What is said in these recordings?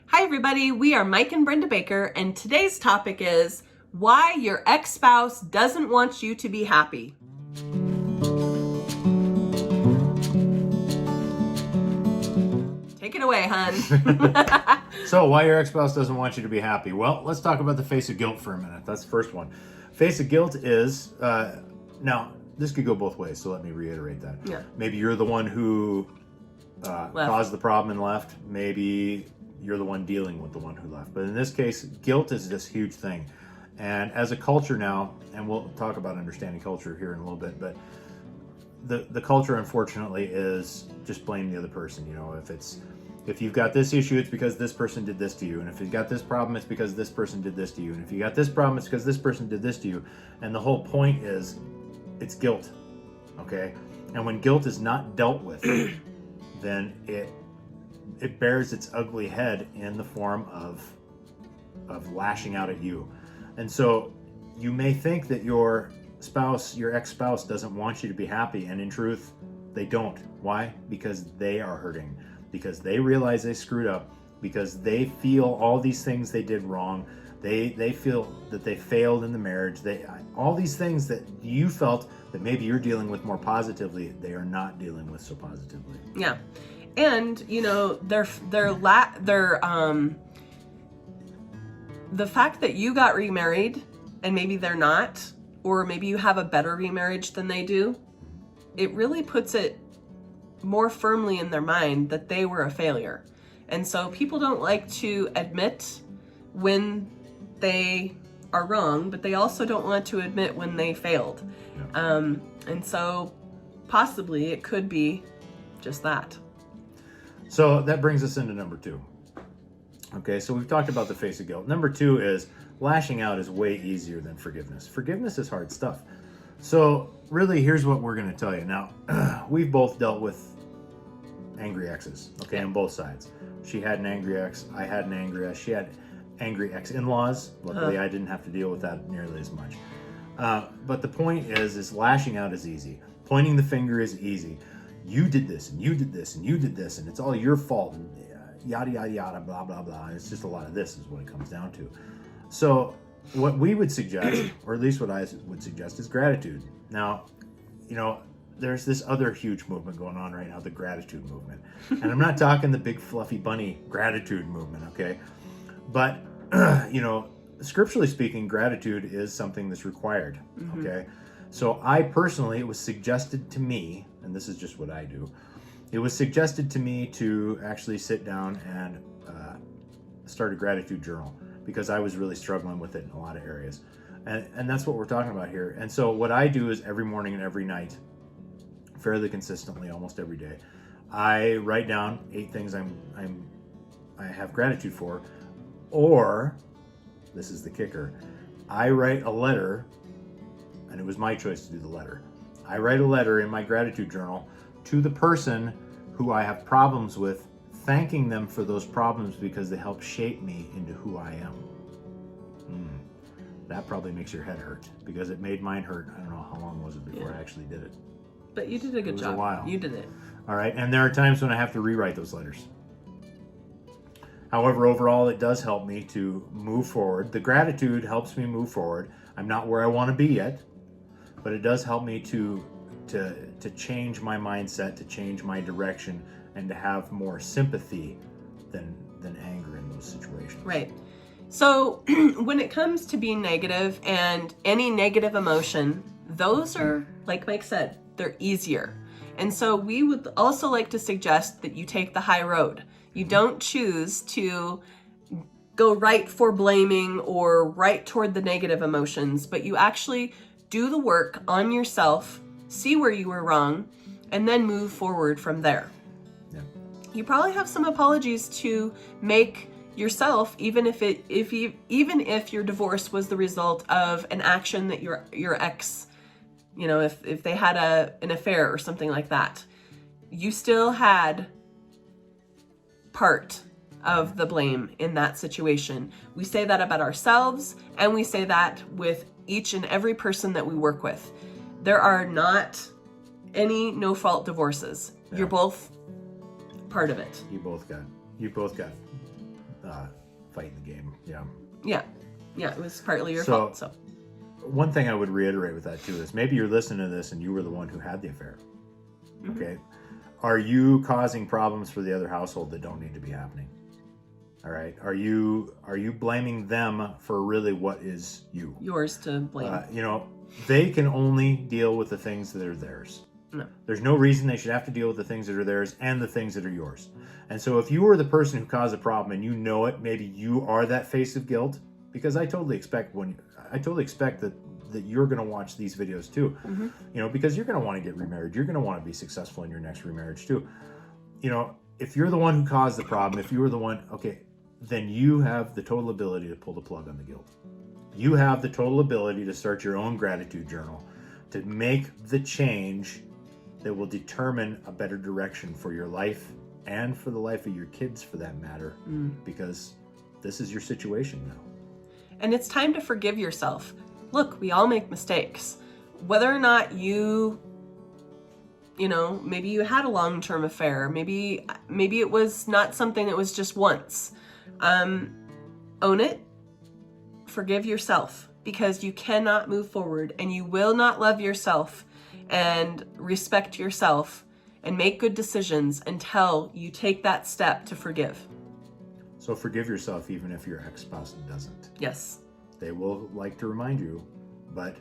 Hi everybody, we are Mike and Brenda Baker, and today's topic is why your ex-spouse doesn't want you to be happy. Take it away, hon. So why your ex-spouse doesn't want you to be happy? Well, let's talk about the face of guilt for a minute. That's the first one. Face of guilt is, now this could go both ways, so let me reiterate that. Yeah. Maybe you're the one who caused the problem and left. Maybe you're the one dealing with the one who left. But in this case, guilt is this huge thing. And as a culture now, and we'll talk about understanding culture here in a little bit, but the culture, unfortunately, is just blame the other person. You know, if you've got this issue, it's because this person did this to you. And if you've got this problem, it's because this person did this to you. And if you got this problem, it's because this person did this to you. And the whole point is, it's guilt, okay? And when guilt is not dealt with, then it bears its ugly head in the form of lashing out at you. And so you may think that your spouse, your ex-spouse, doesn't want you to be happy, and in truth, they don't. Why? Because they are hurting, because they realize they screwed up, because they feel all these things they did wrong. They feel that they failed in the marriage. All these things that you felt that maybe you're dealing with more positively, they are not dealing with so positively. Yeah. And, you know, the fact that you got remarried and maybe they're not, or maybe you have a better remarriage than they do, it really puts it more firmly in their mind that they were a failure. And so people don't like to admit when they are wrong, but they also don't want to admit when they failed. Yeah. And so possibly it could be just that. So that brings us into number 2. Okay, so we've talked about the face of guilt. Number 2 is lashing out is way easier than forgiveness. Forgiveness is hard stuff. So really, here's what we're going to tell you. Now, we've both dealt with angry exes, okay, on both sides. She had an angry ex, I had an angry ex, she had angry ex-in-laws. Luckily, I didn't have to deal with that nearly as much. But the point is lashing out is easy. Pointing the finger is easy. You did this, and you did this, and you did this, and it's all your fault, and yada, yada, yada, blah, blah, blah. It's just a lot of this is what it comes down to. So what we would suggest, or at least what I would suggest, is gratitude. Now, you know, there's this other huge movement going on right now, the gratitude movement. And I'm not talking the big fluffy bunny gratitude movement, okay? But, you know, scripturally speaking, gratitude is something that's required, okay? So I personally, it was suggested to me, and this is just what I do, it was suggested to me to actually sit down and start a gratitude journal, because I was really struggling with it in a lot of areas. And that's what we're talking about here. And so what I do is every morning and every night, fairly consistently, almost every day, I write down 8 things I have gratitude for, or, this is the kicker, I write a letter, and it was my choice to do the letter. I write a letter in my gratitude journal to the person who I have problems with, thanking them for those problems because they helped shape me into who I am. That probably makes your head hurt, because it made mine hurt. I don't know, how long was it before I actually did it? But you did a good job. It was a while. You did it. All right, and there are times when I have to rewrite those letters. However, overall, it does help me to move forward. The gratitude helps me move forward. I'm not where I want to be yet, but it does help me to change my mindset, to change my direction, and to have more sympathy than anger in those situations. Right. So when it comes to being negative and any negative emotion, those are, like Mike said, they're easier. And so we would also like to suggest that you take the high road. You don't choose to go right for blaming or right toward the negative emotions, but you actually do the work on yourself, see where you were wrong, and then move forward from there. Yeah. You probably have some apologies to make yourself, even if your divorce was the result of an action that your ex, you know, if they had an affair or something like that, you still had part of the blame in that situation. We say that about ourselves, and we say that with each and every person that we work with. There are not any no-fault divorces. Yeah. You're both part of it. You both got fighting the game. Yeah. Yeah, it was partly your So- fault. So One thing I would reiterate with that too is maybe you're listening to this and you were the one who had the affair. Okay. Are you causing problems for the other household that don't need to be happening? All right. Are you blaming them for really what is you? yours to blame. They can only deal with the things that are theirs. No. There's no reason they should have to deal with the things that are theirs and the things that are yours. And so if you were the person who caused a problem and you know it, maybe you are that face of guilt, because I totally expect that you're going to watch these videos too, because you're going to want to get remarried. You're going to want to be successful in your next remarriage too. If you're the one who caused the problem, if you were the one, okay, then you have the total ability to pull the plug on the guilt. You have the total ability to start your own gratitude journal, to make the change that will determine a better direction for your life and for the life of your kids, for that matter, because this is your situation now. And it's time to forgive yourself. Look, we all make mistakes. Whether or not maybe you had a long-term affair, maybe it was not something that was just once. Own it. Forgive yourself, because you cannot move forward and you will not love yourself and respect yourself and make good decisions until you take that step to forgive. So forgive yourself even if your ex-spouse doesn't. Yes. They will like to remind you, but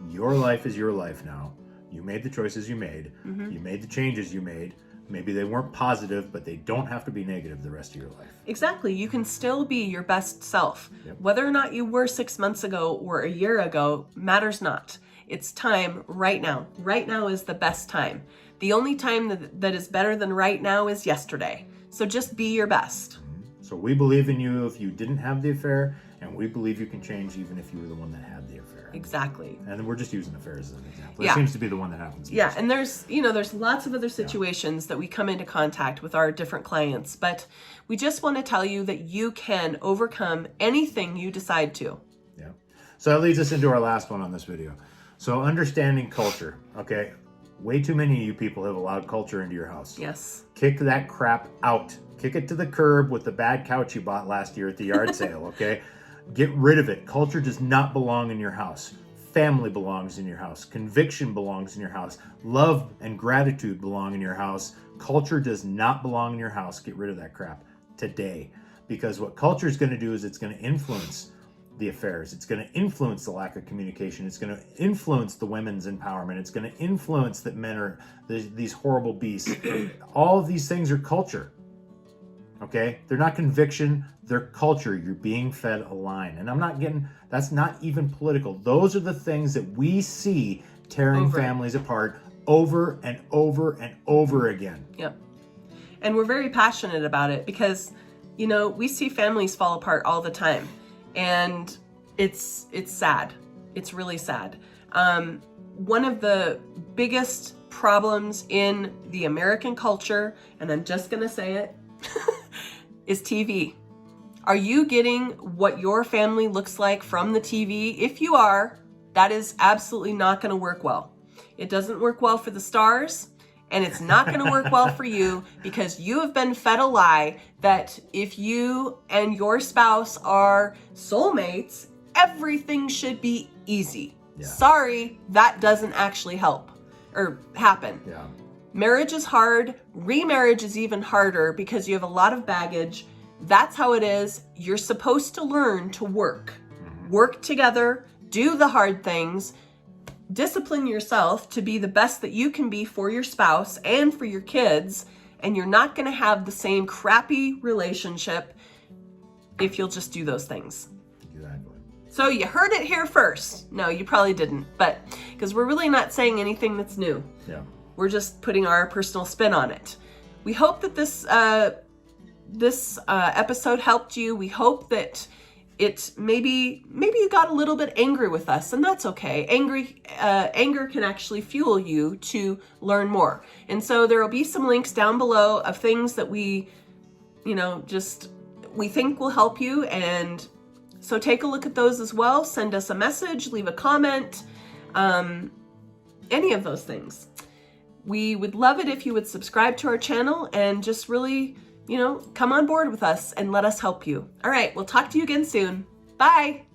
your life is your life now. You made the choices you made. You made the changes you made. Maybe they weren't positive, but they don't have to be negative the rest of your life. Exactly. You can still be your best self. Yep. Whether or not you were 6 months ago or a year ago matters not. It's time right now. Right now is the best time. The only time that is better than right now is yesterday. So just be your best. So we believe in you if you didn't have the affair, and we believe you can change even if you were the one that had the affair. Exactly. And then we're just using affairs as an example. Yeah. It seems to be the one that happens most. Yeah, and there's lots of other situations that we come into contact with our different clients, but we just want to tell you that you can overcome anything you decide to. Yeah. So that leads us into our last one on this video. So understanding culture. Okay. Way too many of you people have allowed culture into your house. Yes. Kick that crap out. Kick it to the curb with the bad couch you bought last year at the yard sale, okay? Get rid of it. Culture does not belong in your house. Family belongs in your house. Conviction belongs in your house. Love and gratitude belong in your house. Culture does not belong in your house. Get rid of that crap today. Because what culture is going to do is it's going to influence the affairs. It's going to influence the lack of communication. It's going to influence the women's empowerment. It's going to influence that men are these horrible beasts. All of these things are culture. Okay? They're not conviction, they're culture. You're being fed a line. And that's not even political. Those are the things that we see tearing families apart over and over and over again. Yep. And we're very passionate about it because, we see families fall apart all the time. And it's sad. It's really sad. One of the biggest problems in the American culture, and I'm just going to say it, is TV. Are you getting what your family looks like from the TV? If you are, that is absolutely not going to work well. It doesn't work well for the stars, and it's not going to work well for you because you have been fed a lie that if you and your spouse are soulmates, everything should be easy. Yeah. Sorry, that doesn't actually help or happen. Yeah. Marriage is hard. Remarriage is even harder because you have a lot of baggage. That's how it is. You're supposed to learn to work. Work together, do the hard things, discipline yourself to be the best that you can be for your spouse and for your kids, and you're not going to have the same crappy relationship if you'll just do those things. Exactly. So you heard it here first. No, you probably didn't, but because we're really not saying anything that's new. Yeah. We're just putting our personal spin on it. We hope that this episode helped you. We hope that it maybe you got a little bit angry with us, and that's okay. Anger can actually fuel you to learn more. And so there will be some links down below of things that we think will help you. And so take a look at those as well. Send us a message, leave a comment, any of those things. We would love it if you would subscribe to our channel and just really come on board with us and let us help you. All right, we'll talk to you again soon. Bye.